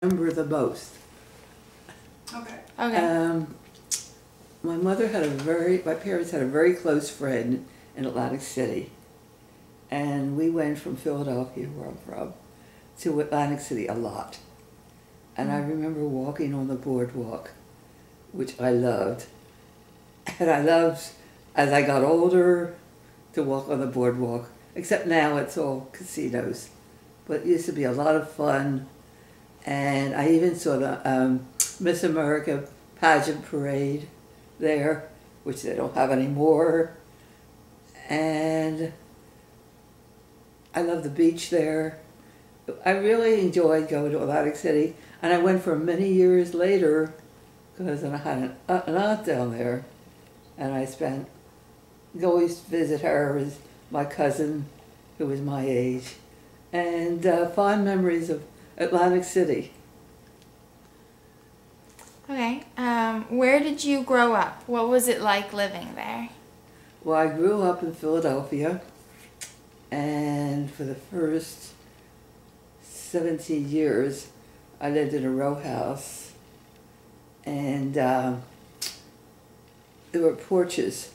remember the most. Okay. Okay. My parents had a very close friend in Atlantic City. And we went from Philadelphia, where I'm from, to Atlantic City a lot. And I remember walking on the boardwalk, which I loved. And I loved, as I got older, to walk on the boardwalk, except now it's all casinos. But it used to be a lot of fun. And I even saw the Miss America pageant parade there, which they don't have anymore. And I love the beach there. I really enjoyed going to Atlantic City. And I went for many years later because I had an aunt down there. And I always visit her as my cousin who was my age. And fond memories of Atlantic City. Okay. Where did you grow up? What was it like living there? Well, I grew up in Philadelphia, and for the first 17 years, I lived in a row house, and there were porches,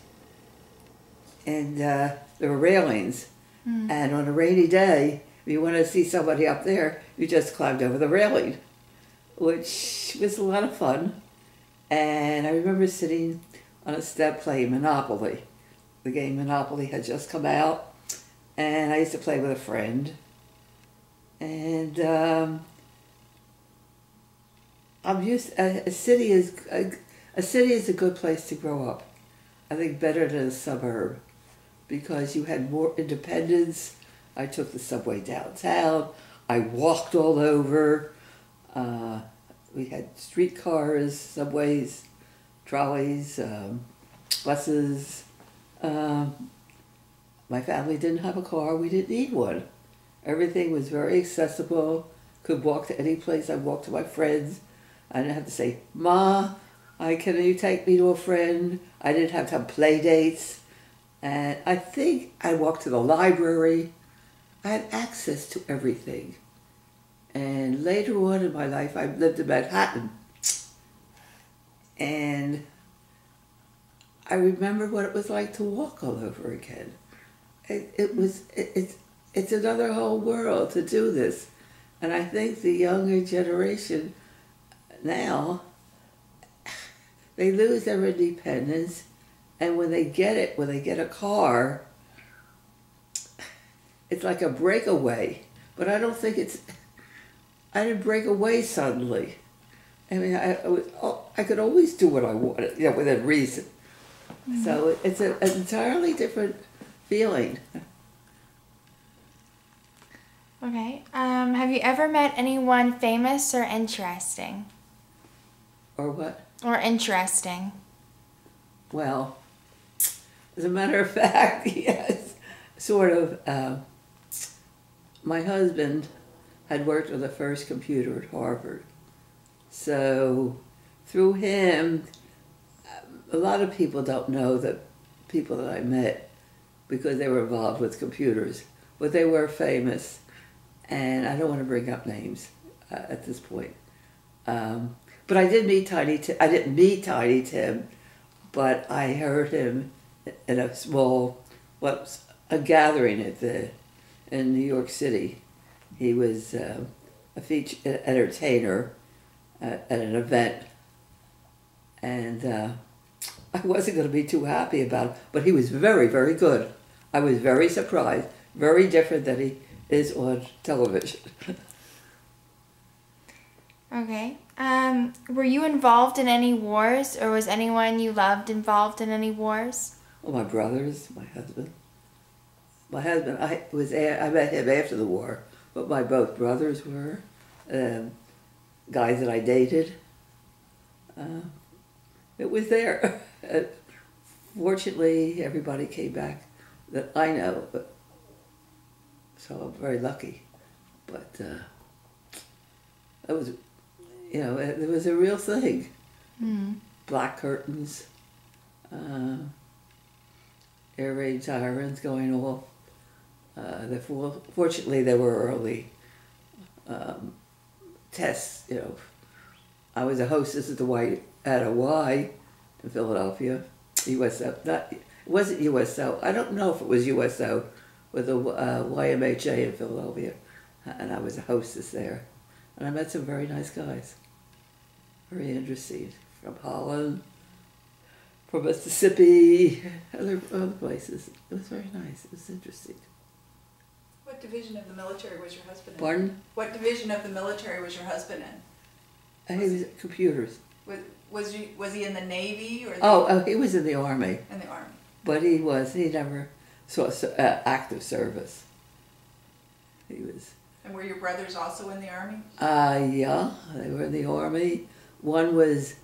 and there were railings, and on a rainy day, if you wanted to see somebody up there, you just climbed over the railing, which was a lot of fun. And I remember sitting on a step playing Monopoly. The game Monopoly had just come out, and I used to play with a friend. And a city is a good place to grow up. I think better than a suburb, because you had more independence. I took the subway downtown. I walked all over. We had streetcars, subways, trolleys, buses. My family didn't have a car. We didn't need one. Everything was very accessible. Could walk to any place. I walked to my friends. I didn't have to say, "Ma, can you take me to a friend?" I didn't have to have play dates. And I think I walked to the library. I had access to everything. And later on in my life, I lived in Manhattan. And I remember what it was like to walk all over again. It's another whole world to do this. And I think the younger generation now, they lose their independence. And when they get a car, it's like a breakaway. But I don't think I didn't break away suddenly. I mean, I could always do what I wanted, within reason. So it's an entirely different feeling. Okay. Have you ever met anyone famous or interesting? Or what? Or interesting? Well, as a matter of fact, yes, sort of. My husband had worked on the first computer at Harvard. So through him, a lot of people don't know the people that I met because they were involved with computers, but they were famous. And I don't want to bring up names at this point. But I did meet Tiny Tim. I didn't meet Tiny Tim, but I heard him in a small, a gathering in New York City. He was a featured entertainer at an event, and I wasn't going to be too happy about it, but he was very, very good. I was very surprised, very different than he is on television. Okay. Were you involved in any wars, or was anyone you loved involved in any wars? Well, my brothers, my husband. I met him after the war, but my both brothers were guys that I dated. It was there. Fortunately, everybody came back that I know, so I'm very lucky. But it was, it was a real thing. Black curtains, air raid sirens going off. Fortunately, they were early tests, you know. I was a hostess at a Y in Philadelphia, USO. It wasn't USO. I don't know if it was USO, with the YMHA in Philadelphia, and I was a hostess there, and I met some very nice guys, very interesting, from Holland, from Mississippi, other places. It was very nice. It was interesting. What division of the military was your husband in? Pardon? What division of the military was your husband in? And he was computers. Was he in the Navy or? He was in the Army. In the Army. But he never saw active service. He was. And were your brothers also in the Army? Yeah, they were in the Army. One was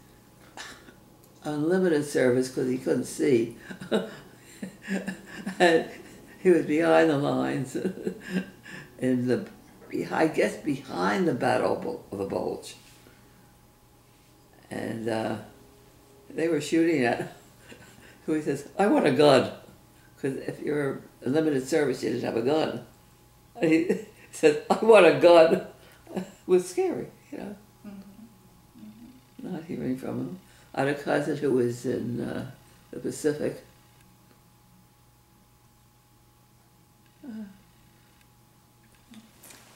unlimited service because he couldn't see. And he was behind the lines, I guess behind the Battle of the Bulge. And they were shooting at him. So he says, I want a gun. Because if you're in limited service, you didn't have a gun. And he says, I want a gun. It was scary, you know. Not hearing from him. I had a cousin who was in the Pacific.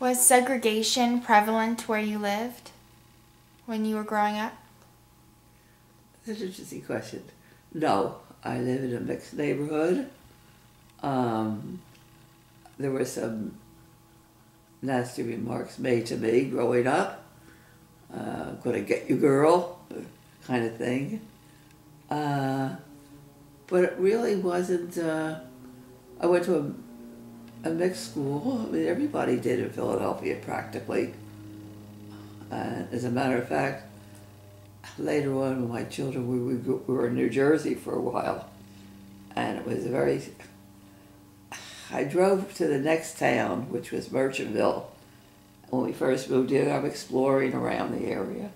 Was segregation prevalent where you lived when you were growing up? That's an interesting question. No, I live in a mixed neighborhood. There were some nasty remarks made to me growing up. Gonna get you, girl, kind of thing. But it really wasn't. I went to a mixed school. I mean, everybody did in Philadelphia practically. As a matter of fact, later on, when my children, we were in New Jersey for a while, and it was I drove to the next town, which was Merchantville. When we first moved in, I'm exploring around the area,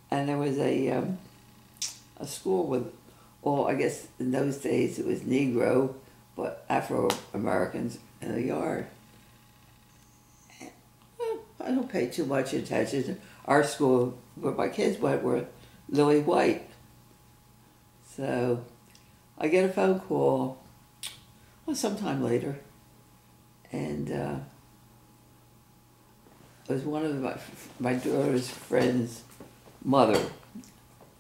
and there was a school with, I guess in those days it was Negro, but Afro-Americans in the yard. I don't pay too much attention. Our school, where my kids went, were lily white. So I get a phone call sometime later, and it was one of my daughter's friend's mother,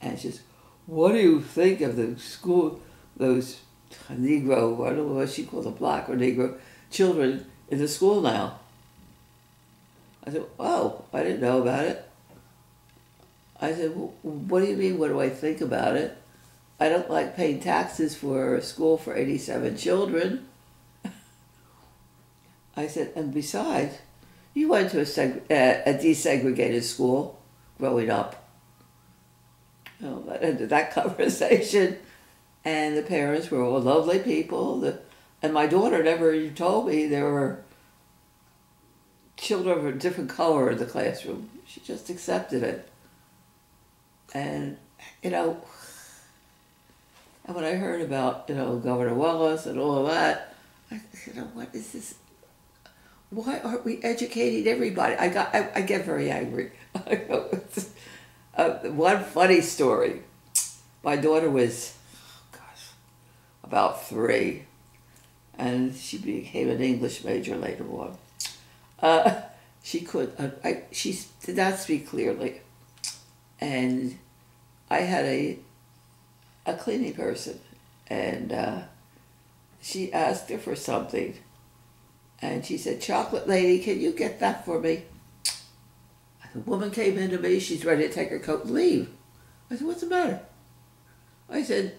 and she says, what do you think of the school, those Negro, I don't know what she called them, black or Negro children in the school now? I said, oh, I didn't know about it. I said, well, what do you mean, what do I think about it? I don't like paying taxes for a school for 87 children. I said, and besides, you went to a desegregated school growing up. Well, that ended that conversation. And the parents were all lovely people. And my daughter never even told me there were children of a different color in the classroom. She just accepted it. And, and when I heard about, Governor Wallace and all of that, I said, what is this? Why aren't we educating everybody? I get very angry. One funny story. My daughter was, about 3, and she became an English major later on. She did not speak clearly, and I had a cleaning person, and she asked her for something, and she said, chocolate lady, can you get that for me? The woman came into me, she's ready to take her coat and leave. I said, what's the matter? I said,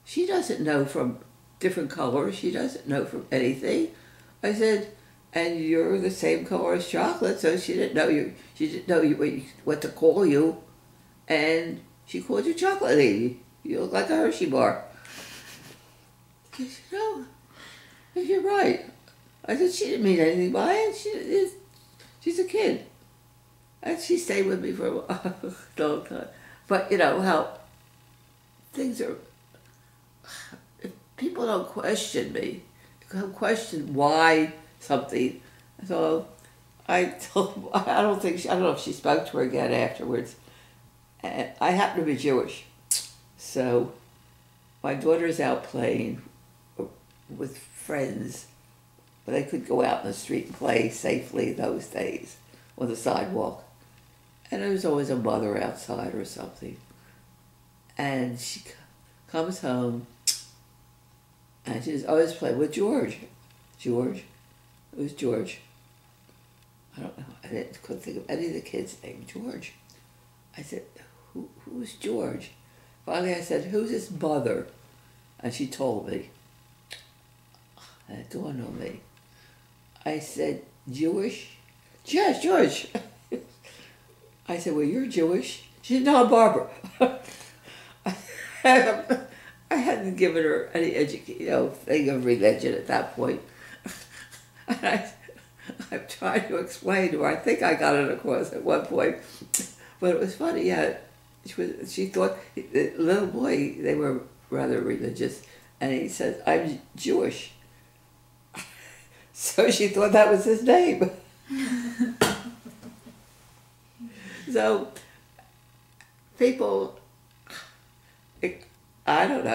she doesn't know from different colors, she doesn't know from anything. I said, and you're the same color as chocolate, so she didn't know what to call you, and she called you chocolate lady. You look like a Hershey bar. She said, no, you're right. I said, she didn't mean anything by it. She's a kid. And she stayed with me for a long time. But how things are, if people don't question me, don't question why something, so I don't think I don't know if she spoke to her again afterwards. And I happen to be Jewish, so my daughter's out playing with friends, but they could go out in the street and play safely those days on the sidewalk. And there was always a mother outside or something. And she comes home, and she's always playing with George. George. It was George. I don't know. Couldn't think of any of the kids' name. George. I said, who's George? Finally I said, who's his mother? And she told me. And it dawned on me. I said, Jewish? Yes, George. I said, well, you're Jewish? She said, no, I'm Barbara. I hadn't given her any thing of religion at that point. And I'm trying to explain to her. I think I got it across at one point. But it was funny, yeah. She thought, the little boy, they were rather religious, and he said, I'm Jewish. So she thought that was his name. So, people, I don't know,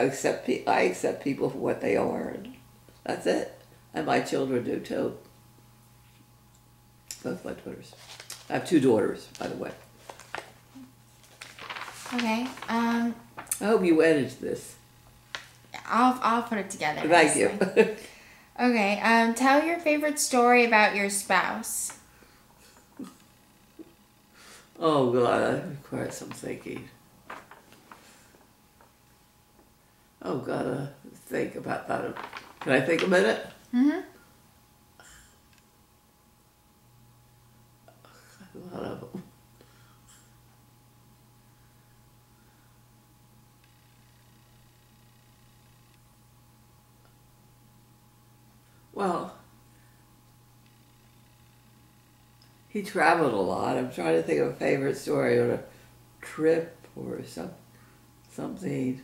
I accept people for what they are, and that's it. And my children do too. Both my daughters. I have 2 daughters, by the way. Okay. I hope you edited this. I'll put it together. Thank you. Okay. Tell your favorite story about your spouse. Oh God, that requires some thinking. Oh God, think about that. Can I think a minute? Mm-hmm. A lot of them. Well, he traveled a lot. I'm trying to think of a favorite story on a trip or something.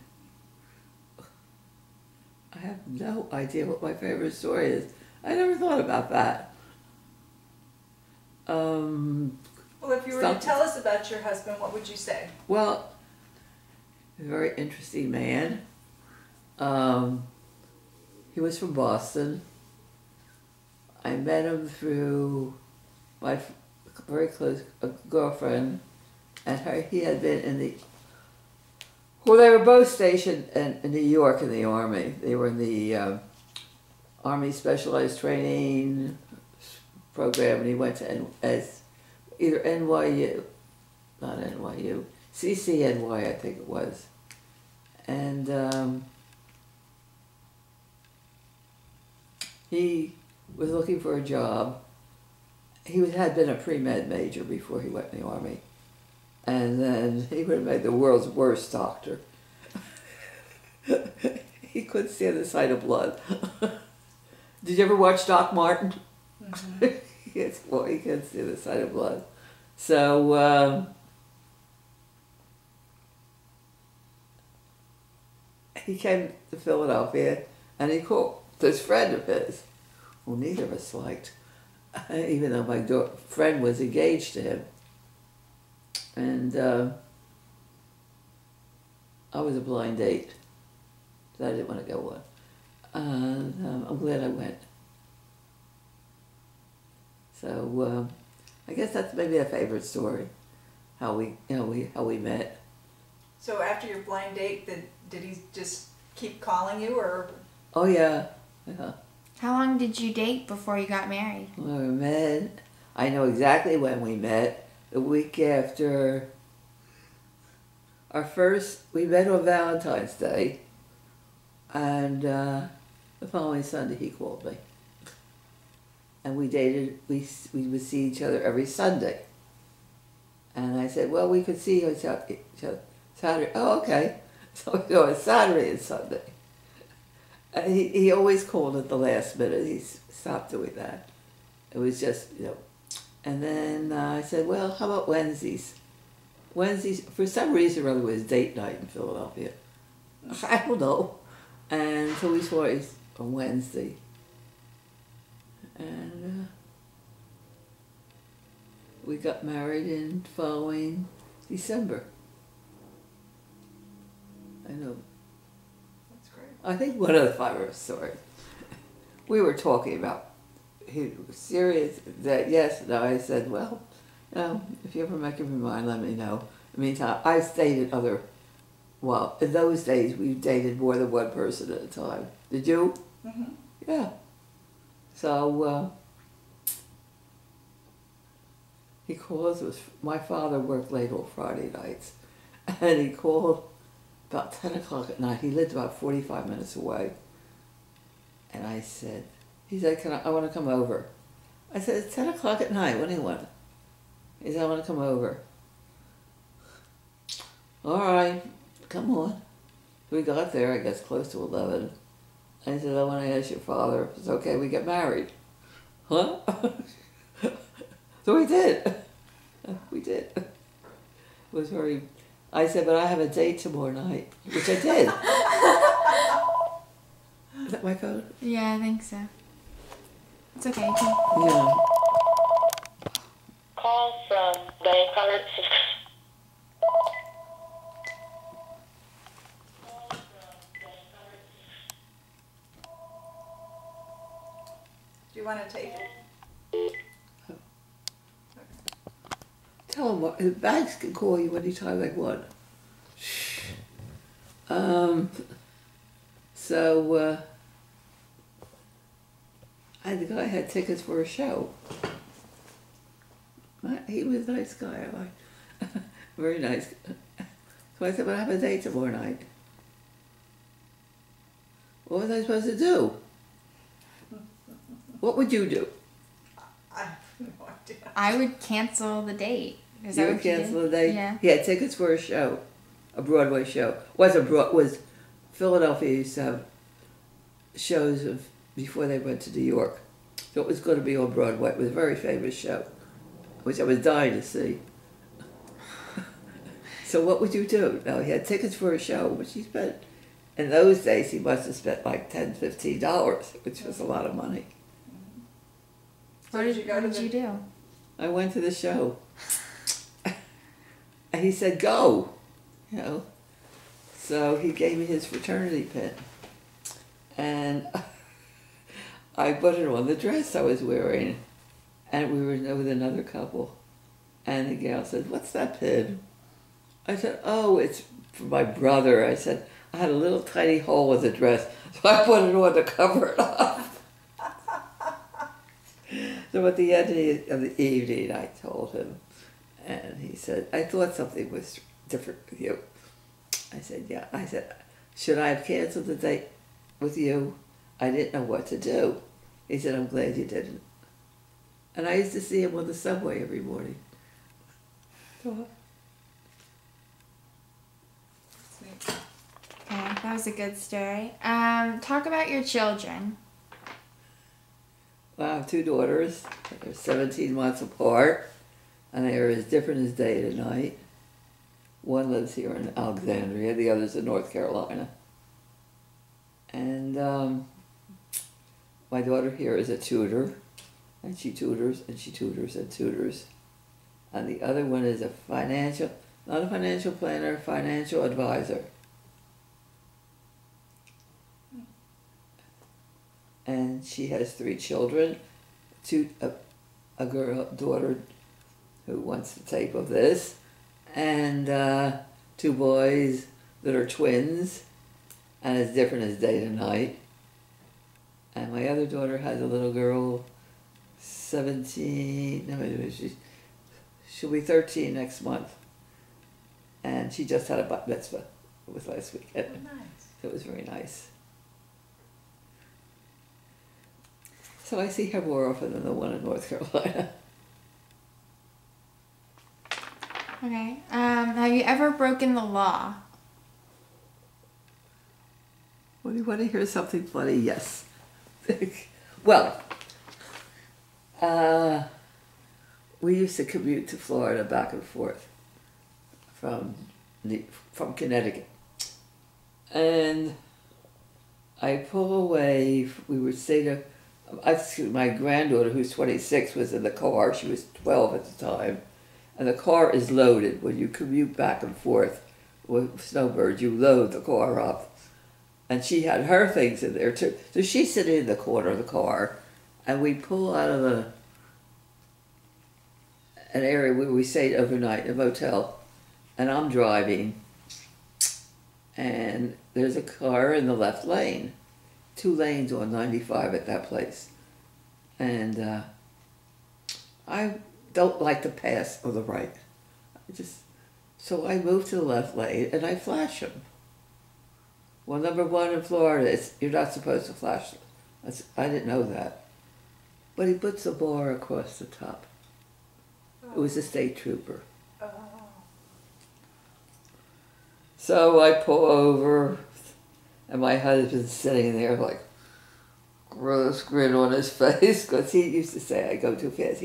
I have no idea what my favorite story is. I never thought about that. Well, if you were to tell us about your husband, what would you say? Well, he's a very interesting man. He was from Boston. I met him through my very close girlfriend, and he had been in the. Well, they were both stationed in New York in the Army. They were in the Army Specialized Training Program, and he went to as either NYU, not NYU, CCNY, I think it was, and he was looking for a job. He had been a pre-med major before he went in the Army. And then he would have made the world's worst doctor. He couldn't stand the sight of blood. Did you ever watch Doc Martin? Mm-hmm. Well, he couldn't stand the sight of blood. So he came to Philadelphia, and he called this friend of his, who neither of us liked, even though my friend was engaged to him. And I was a blind date, so I didn't want to go on. And I'm glad I went. So I guess that's maybe a favorite story, how we met. So after your blind date, did he just keep calling you, or? Oh yeah, yeah. How long did you date before you got married? When we met, I know exactly when we met. The week after we met on Valentine's Day, and the following Sunday he called me. And we dated, we would see each other every Sunday. And I said, well, we could see each other Saturday. Oh, okay. So we go on Saturday and Sunday. And he always called at the last minute. He stopped doing that. It was just, And then I said, well, how about Wednesdays? Wednesdays, for some reason or other, it was date night in Philadelphia. I don't know. And so we saw it on Wednesday. And we got married in following December. I know. That's great. I think one of the fireworks stories. We were talking about he was serious that yes, no. I said, well, you know, if you ever make up your mind, let me know. In the meantime, I've dated other. Well, in those days, we dated more than one person at a time. Did you? Mm-hmm. Yeah. So he calls. It was my father worked late on Friday nights, and he called about 10 o'clock at night. He lived about 45 minutes away, and I said, he said, I want to come over. I said, it's 10 o'clock at night. What do you want? He said, I want to come over. All right, come on. We got there, I guess, close to 11. And he said, I want to ask your father if it's okay we get married. Huh? So we did. We did. It was very... I said, but I have a date tomorrow night, which I did. Is that my phone? Yeah, I think so. It's okay. You can... Yeah. Call from Bank Card. Do you want to take it? Tell them what, the banks can call you anytime they want. Shh. So, the guy had tickets for a show. He was a nice guy, I like. Very nice. So I said, but I have a date tomorrow night. What was I supposed to do? What would you do? I have no idea. I would cancel the date. Is You that would what you cancel did? the date? Yeah. He had tickets for a show, a Broadway show. Was Philadelphia used to have shows of before they went to New York. So it was going to be on Broadway. It was a very famous show, which I was dying to see. So what would you do? No, he had tickets for a show, which he spent, in those days, he must have spent like $10, $15, which was a lot of money. What did you do? I went to the show. And he said, go, you know. So he gave me his fraternity pin. And I put it on the dress I was wearing. And we were with another couple. And the gal said, what's that pin? I said, oh, it's for my brother. I said, I had a little tiny hole in the dress, so I put it on to cover it up. So at the end of the evening, I told him, and he said, I thought something was different with you. I said, yeah. I said, should I have canceled the date with you? I didn't know what to do. He said, I'm glad you didn't. And I used to see him on the subway every morning. So, Sweet. Okay, that was a good story. Talk about your children. well, I have two daughters. They're 17 months apart, and they are as different as day to night. One lives here in Alexandria, the other's in North Carolina. And my daughter here is a tutor, and she tutors, and she tutors, and tutors. And the other one is a not a financial planner, financial advisor. And she has 3 children, a daughter who wants the tape of this, and 2 boys that are twins, and as different as day to night. And my other daughter has a little girl, 17, no, she'll be 13 next month. And she just had a bat mitzvah. It was last weekend. Oh, nice. So it was very nice. So I see her more often than the one in North Carolina. Okay. Have you ever broken the law? Well, you want to hear something funny? Yes. Well, we used to commute to Florida back and forth from Connecticut. And I pull away, we would stay to my granddaughter, who's 26, was in the car. She was 12 at the time. And the car is loaded. When you commute back and forth with snowbirds, you load the car up. And she had her things in there too. So she's sitting in the corner of the car, and we pull out of an area where we stayed overnight, a motel, and I'm driving, and there's a car in the left lane, 2 lanes on 95 at that place, and I don't like to pass on the right. So I move to the left lane and I flash him. Well, number one in Florida, you're not supposed to flash. I didn't know that. But he puts a bar across the top. It was a state trooper. So I pull over, and my husband's sitting there like, gross grin on his face, because he used to say I go too fast.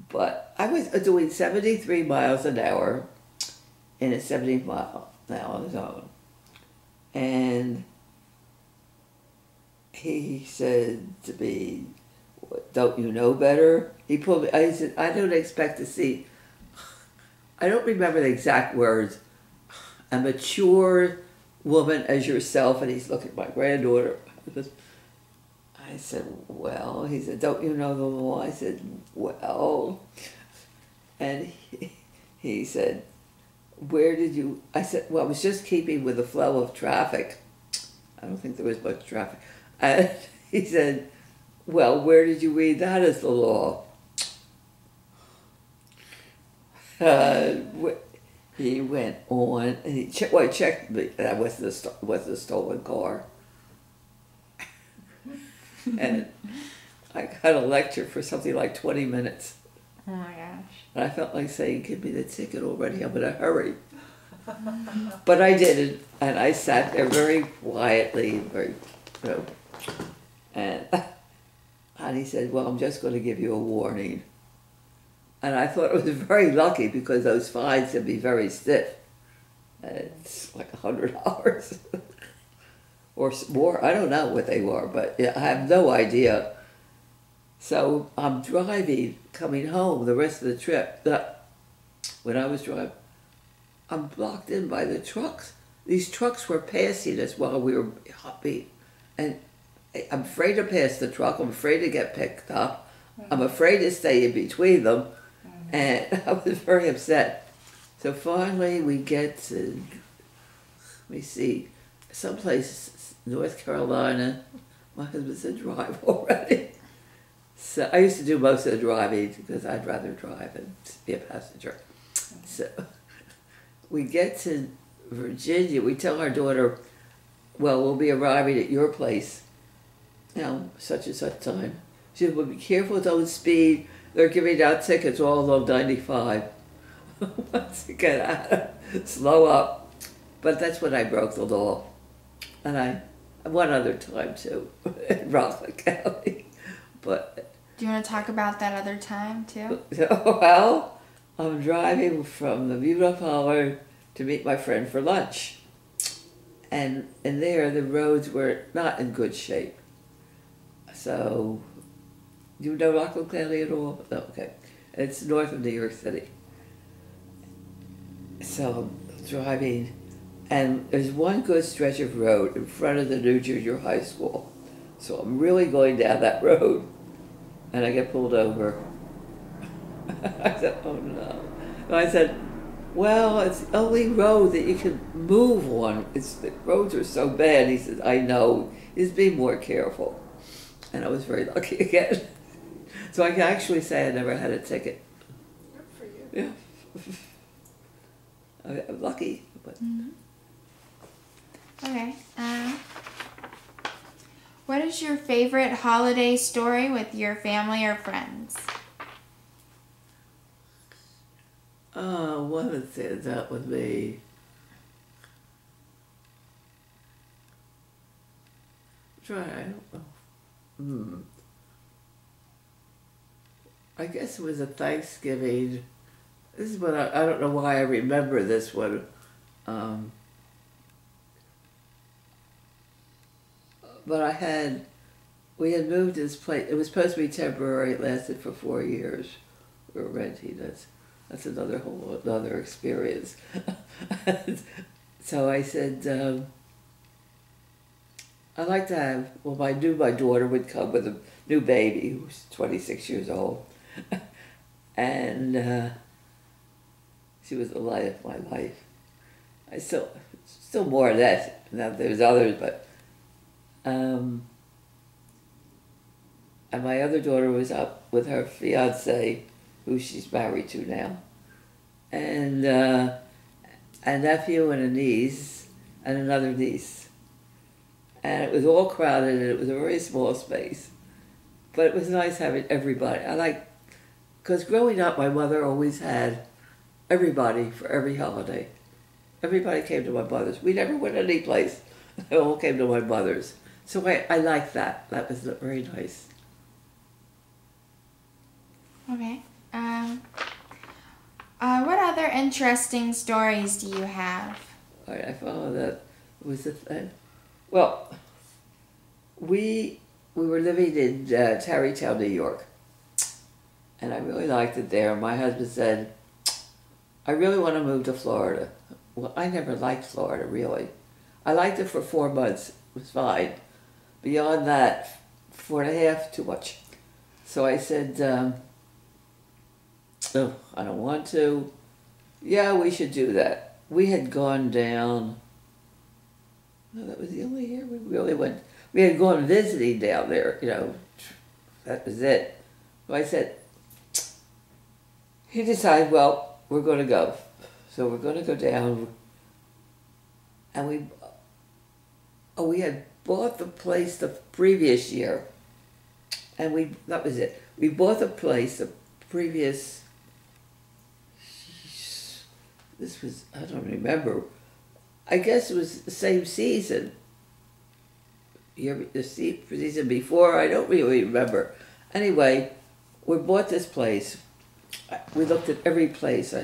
But I was doing 73 miles an hour in a 70-mile-an-hour zone. And he said to me, "Don't you know better?" He pulled me. I said, "I don't expect to see." I don't remember the exact words. "A mature woman as yourself," and he's looking at my granddaughter. I said, "Well," he said, "Don't you know the law?" I said, "Well," and he said, "Where did you?" I said, "Well, I was just keeping with the flow of traffic." I don't think there was much traffic. And he said, "Well, where did you read that as the law?" He went on, and he checked me. That was a stolen car. And I got a lecture for something like 20 minutes. Oh my gosh. And I felt like saying, "Give me the ticket already, I'm in a hurry." But I didn't, and I sat there very quietly, and he said, "Well, I'm just going to give you a warning." And I thought it was very lucky, because those fines can be very stiff. It's like $100 or more. I don't know what they were, but I have no idea. So I'm driving, coming home the rest of the trip. When I was driving, I'm blocked in by the trucks. These trucks were passing us while we were hopping. And I'm afraid to pass the truck. I'm afraid to get picked up. I'm afraid to stay in between them. And I was very upset. So finally we get to, let me see, someplace, North Carolina. My husband said, "Drive already." So I used to do most of the driving, because I'd rather drive and be a passenger. So we get to Virginia. We tell our daughter, "Well, we'll be arriving at your place, such and such time." She said, "Well, be careful, don't speed. They're giving out tickets all along 95. Once you get out, slow up. But that's when I broke the law. And one other time too, in Rockland County. But Do you want to talk about that other time too? well, I'm driving from the Butte Pollard to meet my friend for lunch. And there, the roads were not in good shape. So, do you know Rockland County at all? No, okay. It's north of New York City. So I'm driving, and there's one good stretch of road in front of the New Junior High School. So I'm really going down that road, and I get pulled over. I said, "Oh no." And I said, "Well, it's the only road that you can move on. The roads are so bad." He said, "I know. Just be more careful." And I was very lucky again. So I can actually say I never had a ticket. Good for you. Yeah. I'm lucky. But. Mm-hmm. Okay. What is your favorite holiday story with your family or friends? One of the things that would be, I don't know. I guess it was a Thanksgiving. This is what I don't know why I remember this one. But I had we had moved to this place. It was supposed to be temporary. It lasted for 4 years. We were renting. That's another whole another experience. So I said, I like to have. Well, I knew my daughter would come with a new baby who was 26 years old, and she was the light of my life. I still more or less. Now there's others, but. And my other daughter was up with her fiance, who she's married to now, and a nephew and a niece and another niece. And it was all crowded and it was a very small space. But it was nice having everybody. Because growing up, my mother always had everybody for every holiday. Everybody came to my mother's. We never went any place. They all came to my mother's. So I liked that. That was very nice. Okay. What other interesting stories do you have? All right, I follow that. Was the thing. Well, we were living in Tarrytown, New York, and I really liked it there. My husband said, I really want to move to Florida. Well, I never liked Florida, really. I liked it for 4 months. It was fine. Beyond that, 4.5, too much. So I said, oh, I don't want to. Yeah, we should do that. We had gone down. No, that was the only year we really went. We had gone visiting down there, that was it. So I said, he decided, well, we're going to go. So we're going to go down. And we had bought the place the previous year. And that was it. We bought the place the previous, this was, I don't remember. I guess it was the same season. The season before, I don't really remember. Anyway, we bought this place. We looked at every place.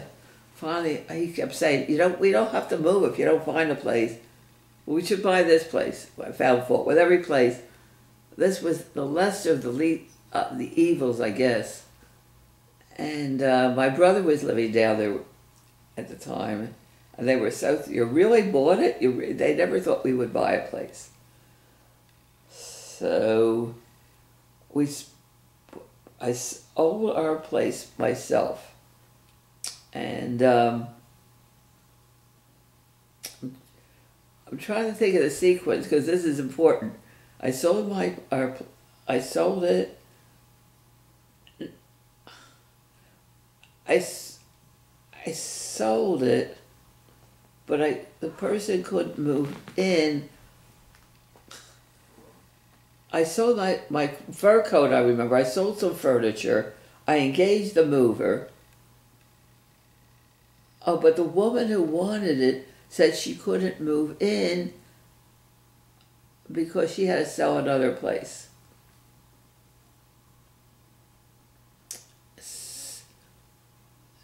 He kept saying, we don't have to move if you don't find a place. We should buy this place. I found fault with every place. This was the lesser of the evils, I guess. And my brother was living down there at the time. And they were you really bought it? They never thought we would buy a place. So I sold our place myself. And I'm trying to think of the sequence because this is important. I sold I sold it. I sold it, but the person couldn't move in. I sold my fur coat, I remember. I sold some furniture. I engaged the mover. Oh, but the woman who wanted it said she couldn't move in because she had to sell another place.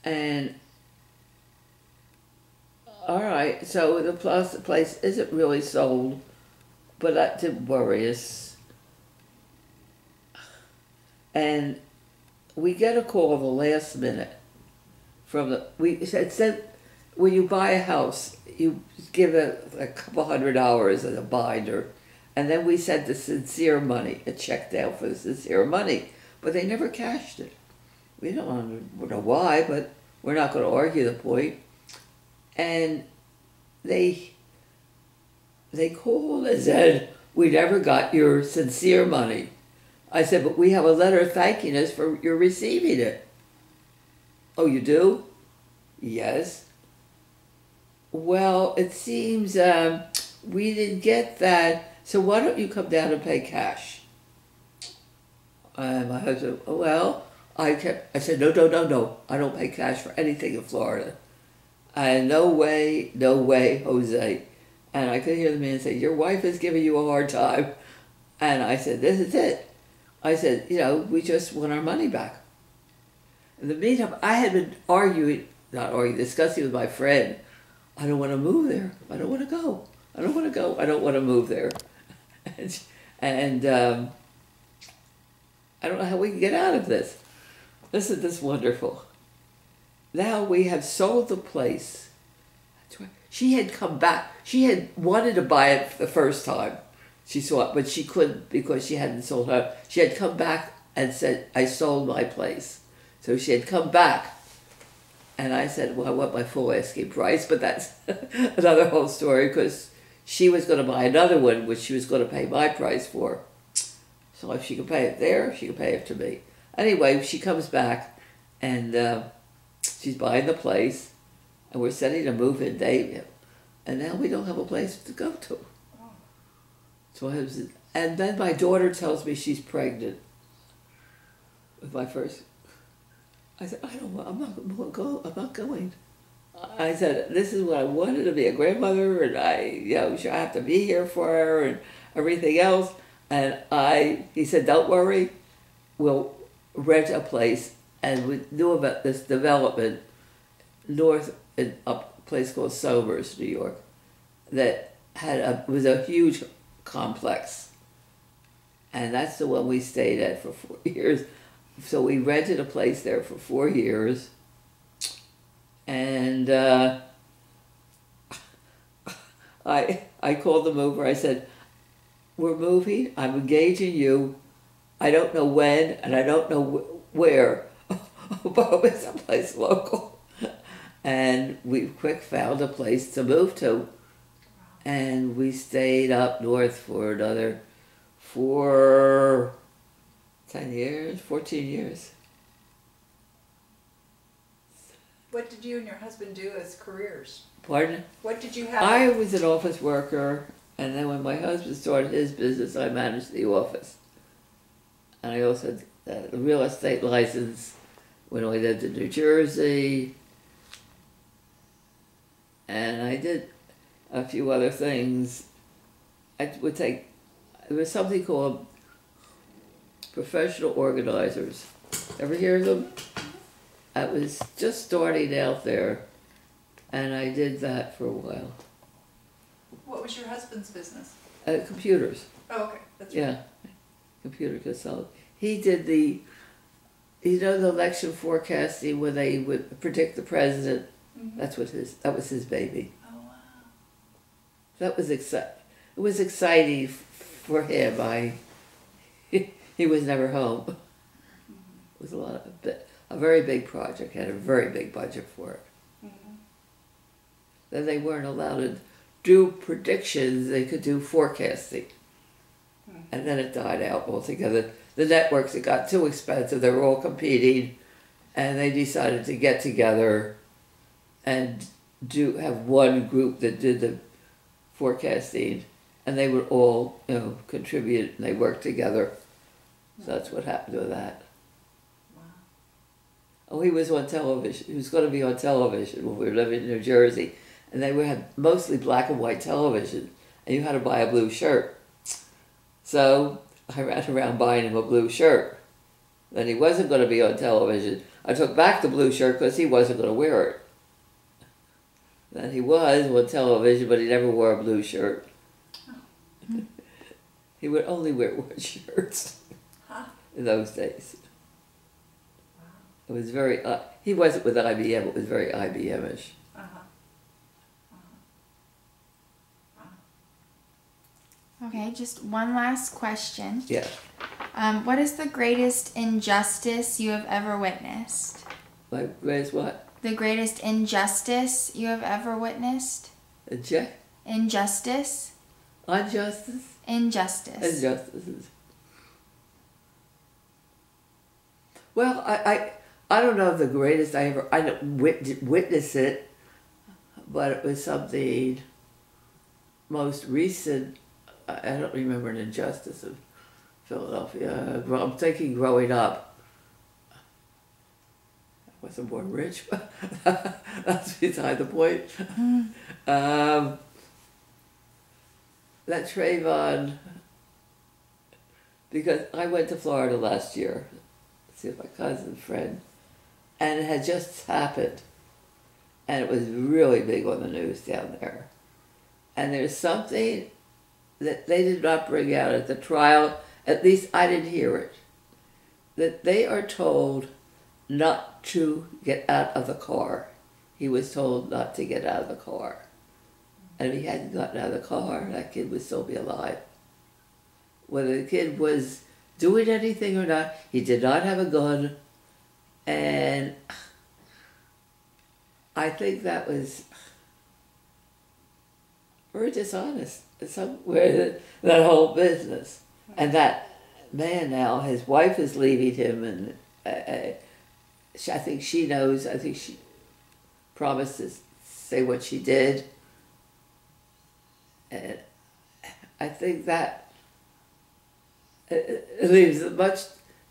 And all right, so the place isn't really sold, but that didn't worry us. And we get a call the last minute we said when you buy a house, you give a couple $100 as a binder, and then we sent the sincere money, a check down for the sincere money, but they never cashed it. We don't know why, but we're not going to argue the point. And they called and said, we never got your sincere money. I said, but we have a letter thanking us for your receiving it. Oh, you do? Yes. Well, it seems we didn't get that, so why don't you come down and pay cash? My husband, well, I said, no, I don't pay cash for anything in Florida. No way, Jose. And I could hear the man say, your wife is giving you a hard time. And I said, this is it. I said, we just want our money back. In the meantime, I had been discussing with my friend, I don't want to move there. I don't want to go. I don't want to move there. and I don't know how we can get out of this. Isn't this wonderful? Now we have sold the place. That's right. She had come back. She had wanted to buy it the first time. She saw it, but she couldn't because she hadn't sold her. She had come back and said, I sold my place. So she had come back. And I said, well, I want my full asking price, but that's another whole story because she was going to buy another one, which she was going to pay my price for. So if she could pay it there, she could pay it to me. Anyway, she comes back and she's buying the place and we're setting a move-in date. And now we don't have a place to go to. So and then my daughter tells me she's pregnant with my first. I said, I don't want, I'm not going. I said, this is what I wanted to be a grandmother, and I have to be here for her and everything else. And he said, don't worry, we'll rent a place. And we knew about this development north in a place called Somers, New York, that was a huge complex. And that's the one we stayed at for 4 years. So we rented a place there for 4 years. And I called the mover. I said, we're moving. I'm engaging you. I don't know when and I don't know where, but it's a place local. And we quick found a place to move to. And we stayed up north for another 10 years, 14 years. What did you and your husband do as careers? Pardon? What did you have? I was an office worker, and then when my husband started his business, I managed the office. And I also had a real estate license when I lived in New Jersey. And I did a few other things. There was something called professional organizers. Ever hear of them? I was just starting out there, and I did that for a while. What was your husband's business? Computers. Oh, okay. That's Yeah, computer consultant. He did the election forecasting where they would predict the president. Mm-hmm. That was his baby. Oh, wow. That was It was exciting for him. He was never home. It was a very big project. Had a very big budget for it. Mm-hmm. Then they weren't allowed to do predictions. They could do forecasting. Mm-hmm. And then it died out altogether. The networks, it got too expensive. They were all competing, and they decided to get together and have one group that did the forecasting, and they would all contribute, and they worked together. So that's what happened with that. Wow. Oh, he was on television. He was going to be on television when we were living in New Jersey, and they had mostly black and white television, and you had to buy a blue shirt. So I ran around buying him a blue shirt. Then he wasn't going to be on television. I took back the blue shirt because he wasn't going to wear it. Then he was on television, but he never wore a blue shirt. Oh. He would only wear white shirts in those days. Wow. It was very, he wasn't with IBM, it was very IBM-ish. Okay, just one last question. Yeah. What is the greatest injustice you have ever witnessed? Like, raise what? The greatest injustice you have ever witnessed? Injustice? Injustice? Injustice? Injustice. Injustices. Well, I don't know if the greatest I didn't witness it, but it was something most recent. I don't remember an injustice of Philadelphia. I'm thinking growing up, I wasn't born rich, but that's beside the point. That Trayvon, because I went to Florida last year to see my cousin's friend, and it had just happened, and it was really big on the news down there. And there's something that they did not bring out at the trial, at least I didn't hear it, that they are told not to get out of the car. He was told not to get out of the car. And if he hadn't gotten out of the car, that kid would still be alive. Whether the kid was doing anything or not, he did not have a gun. And I think that was very dishonest somewhere, that whole business. And that man now, his wife is leaving him, and I think she knows, I think she promised to say what she did. And I think that it leaves much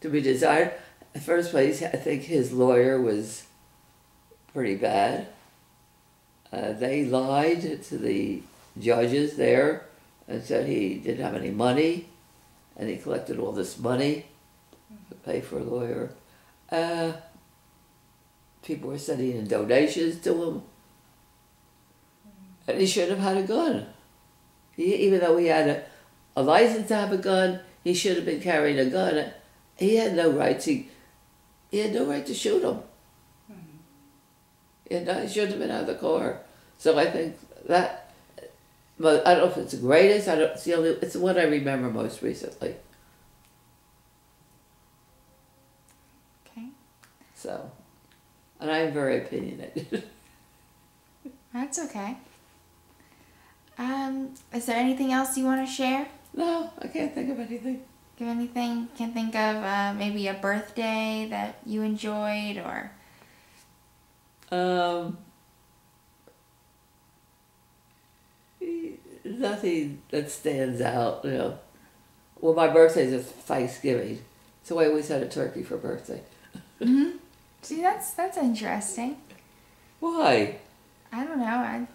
to be desired. In the first place, I think his lawyer was pretty bad. They lied to the judges there and said he didn't have any money, and he collected all this money to pay for a lawyer. People were sending in donations to him, and he shouldn't have had a gun. Even though he had a license to have a gun, he should have been carrying a gun. He had no right to. He had no right to shoot him. He shouldn't have been out of the car. So I think that. But I don't know if it's the greatest. It's the one I remember most recently. Okay. So, and I'm very opinionated. That's okay. Is there anything else you want to share? No, I can't think of anything. Give anything? Can think of maybe a birthday that you enjoyed, or nothing that stands out, you know. Well, my birthday is Thanksgiving, so I always had a turkey for birthday. Mm-hmm. See, that's interesting. Why? I don't know.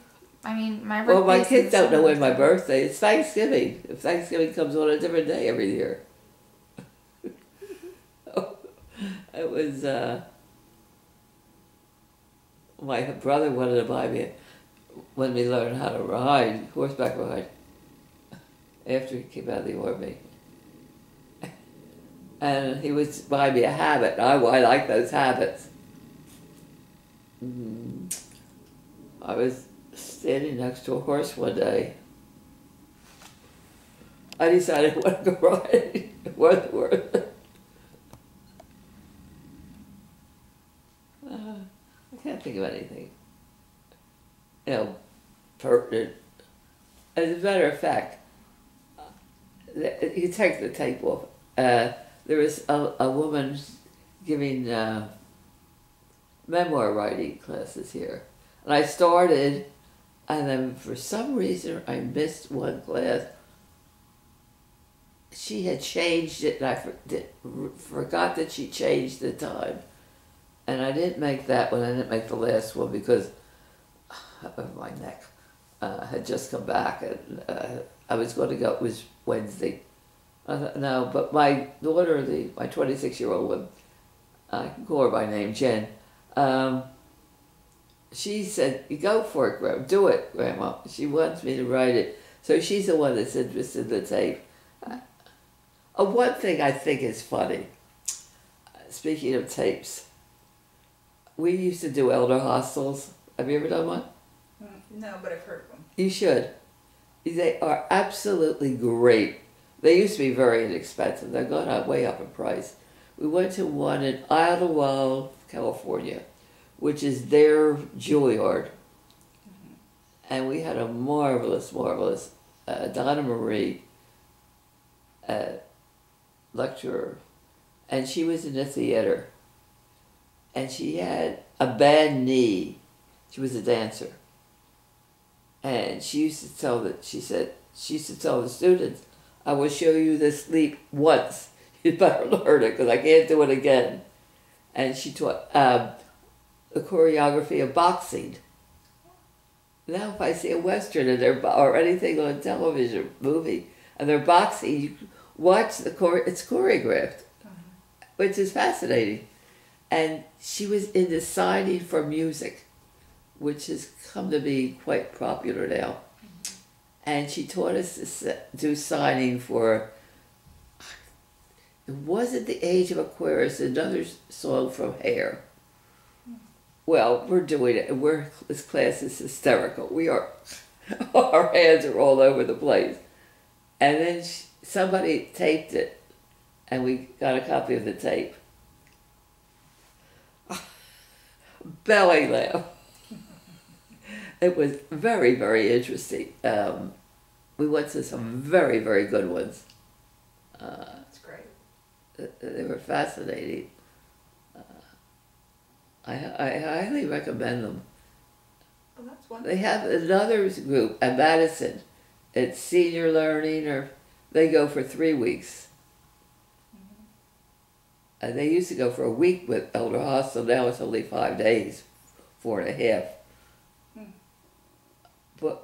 I mean, my birthday. Well, my kids don't know when my birthday is. Thanksgiving. If Thanksgiving comes on a different day every year. It was, my brother wanted to buy me, when we learned how to ride, horseback ride, after he came out of the Army. And he was buying me a habit. I like those habits. I was standing next to a horse one day. I decided I wanted to go riding. It wasn't worth it. I can't think of anything, you know, pertinent. As a matter of fact, you take the tape off. There was a woman giving memoir writing classes here. And I started, and then for some reason I missed one class. She had changed it, and I forgot that she changed the time. And I didn't make that one, I didn't make the last one because my neck had just come back, and I was going to go, it was Wednesday. I thought, no, but my daughter, my 26-year-old one, I can call her by name, Jen, she said, "You go for it, Grandma. Do it, Grandma." She wants me to write it. So she's the one that's interested in the tape. One thing I think is funny, speaking of tapes, we used to do elder hostels. Have you ever done one? No, but I've heard of them. You should. They are absolutely great. They used to be very inexpensive. They've gone up, way up in price. We went to one in Idlewild, California, which is their Juilliard. And we had a marvelous Donna Marie lecturer. And she was in the theater. And she had a bad knee. She was a dancer. And she used to tell the students, "I will show you this leap once. You better learn it because I can't do it again." And she taught the choreography of boxing. Now if I see a Western or anything on television, movie, and they're boxing, you watch it's choreographed, which is fascinating. And she was into signing for music, which has come to be quite popular now. And she taught us to do signing for It wasn't the age of Aquarius, another song from Hair. Well, we're doing it. This class is hysterical. We are, our hands are all over the place. And then somebody taped it, and we got a copy of the tape. Belly laugh. It was very, very interesting. We went to some very, very good ones. That's great. They were fascinating. I highly recommend them. Well, that's wonderful. They have another group at Madison. It's senior learning, or they go for 3 weeks. And they used to go for a week with Elder Hostel. Now it's only 5 days, 4.5.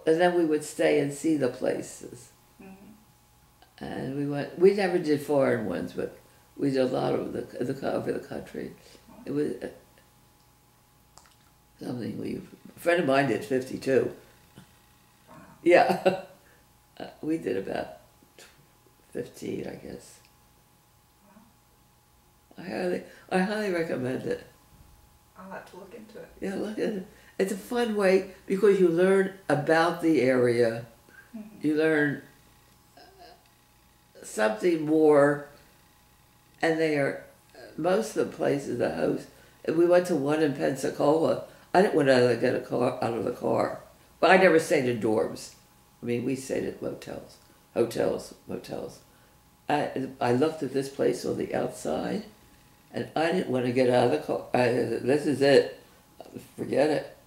And then we would stay and see the places. And we never did foreign ones, but we did a lot of over the country. It was something a friend of mine did 52. Wow. Yeah. We did about 15, I guess. I highly recommend it. I'll have to look into it. Yeah, look at it. It's a fun way because you learn about the area. You learn something more, and they are, most of the places, the host, we went to one in Pensacola. I didn't want to get out of the car. But I never stayed in dorms. I mean, we stayed at motels. I looked at this place on the outside, and I didn't want to get out of the car. This is it. Forget it.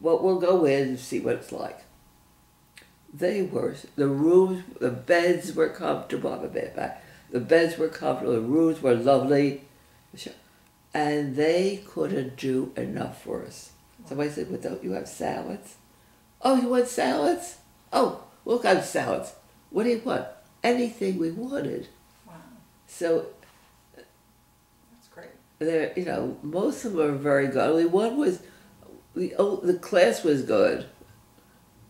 Well, we'll go in and see what it's like. The rooms, the beds were comfortable. The beds were comfortable. The rooms were lovely. And they couldn't do enough for us. Somebody said, well, don't you have salads? Oh, you want salads? Oh, we'll have salads. What do you want? Anything we wanted. Wow. So, that's great. most of them are very good. Only one was, the class was good,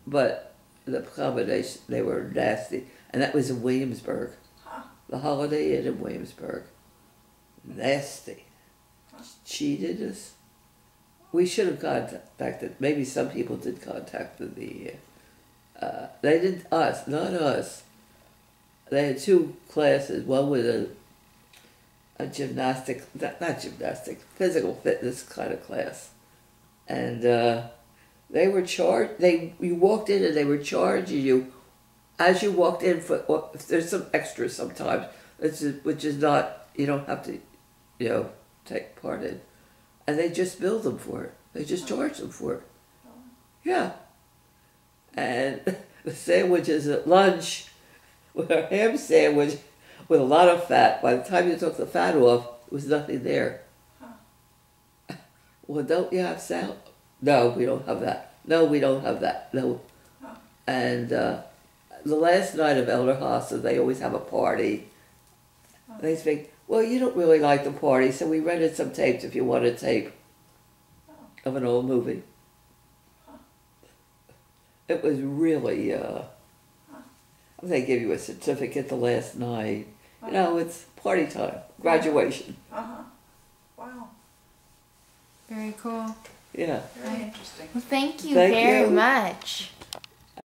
but the accommodation, they were nasty. And that was in Williamsburg. Huh. The Holiday Inn in Williamsburg. Nasty. Huh. Cheated us. We should have contacted, maybe some people did contact they didn't, not us. They had 2 classes. One was a gymnastic, not gymnastic, physical fitness kind of class. And they were you walked in and they were charging you as you walked in there's some extras sometimes, which is not, you don't have to, take part in. And they just billed them for it. They just charged them for it. Yeah. And the sandwiches at lunch were a ham sandwich with a lot of fat. By the time you took the fat off, there was nothing there. Huh. Well, don't you have salad? No, we don't have that. No, we don't have that. No. Huh. And the last night of Elder Hostel, they always have a party. Huh. They think, well, you don't really like the party, so we rented some tapes if you want a tape of an old movie. Huh. It was really, they give you a certificate the last night. It's party time, graduation. Uh-huh. Wow. Very cool. Yeah. Very interesting. Well, thank you Thank very you. much.